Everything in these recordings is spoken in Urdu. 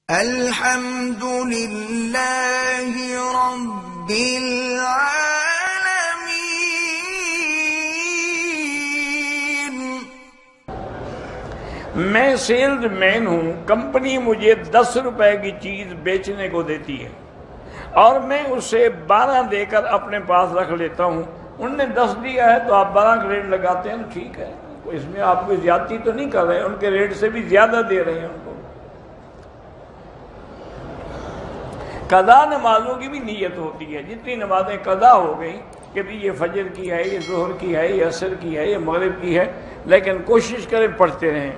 الحمد للہ رب العالمین۔ میں سیلز مین ہوں، کمپنی مجھے 10 روپے کی چیز بیچنے کو دیتی ہے اور میں اسے 12 دے کر اپنے پاس رکھ لیتا ہوں۔ ان نے 10 دیا ہے تو آپ 12 کا ریٹ لگاتے ہیں، ٹھیک ہے، اس میں آپ کوئی زیادتی تو نہیں کر رہے، ان کے ریٹ سے بھی زیادہ دے رہے ہیں ان کو۔ قضا نمازوں کی بھی نیت ہوتی ہے، جتنی نمازیں قضا ہو گئی کہ بھی یہ فجر کی ہے، یہ ظہر کی ہے، یہ عصر کی ہے، یہ مغرب کی ہے، لیکن کوشش کریں پڑھتے رہیں۔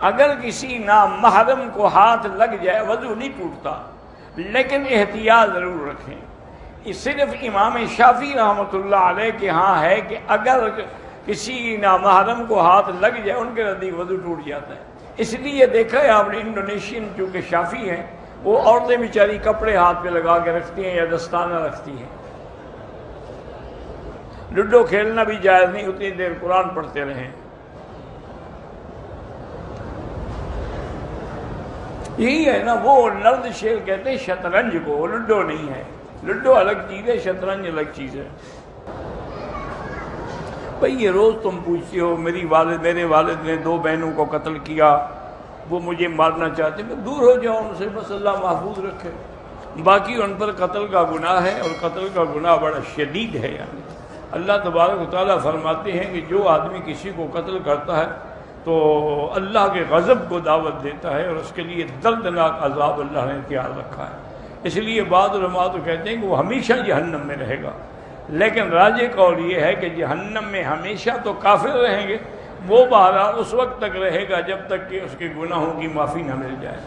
اگر کسی نامحرم کو ہاتھ لگ جائے وضو نہیں ٹوٹتا، لیکن احتیاط ضرور رکھیں۔ صرف امام شافعی رحمۃ اللہ علیہ کے ہاں ہے کہ اگر کسی نامحرم کو ہاتھ لگ جائے ان کے نزدیک وضو ٹوٹ جاتا ہے۔ اس لیے دیکھا ہے آپ نے، انڈونیشین چونکہ شافعی ہیں، وہ عورتیں بیچاری کپڑے ہاتھ پہ لگا کے رکھتی ہیں یا دستانہ رکھتی ہیں۔ لڈو کھیلنا بھی جائز نہیں، اتنی دیر قرآن پڑھتے رہیں۔ یہی ہے نا، وہ نرد شیر کہتے ہیں شطرنج کو، لڈو نہیں ہے۔ لڈو الگ چیز ہے، شطرنج الگ چیز ہے۔ بھئی یہ روز تم پوچھتے ہو میرے والد نے 2 بہنوں کو قتل کیا، وہ مجھے مارنا چاہتے ہیں، دور ہو جاؤ ان سے، بس اللہ محفوظ رکھے۔ باقی ان پر قتل کا گناہ ہے، اور قتل کا گناہ بڑا شدید ہے۔ یعنی اللہ تبارک و تعالیٰ فرماتے ہیں کہ جو آدمی کسی کو قتل کرتا ہے تو اللہ کے غضب کو دعوت دیتا ہے، اور اس کے لیے دردناک عذاب اللہ نے تیار رکھا ہے۔ اس لیے بعض علماء تو کہتے ہیں کہ وہ ہمیشہ جہنم میں رہے گا، لیکن راجح قول یہ ہے کہ جہنم میں ہمیشہ تو کافر رہیں گے، وہ بہرحال اس وقت تک رہے گا جب تک کہ اس کے گناہوں کی معافی نہ مل جائے۔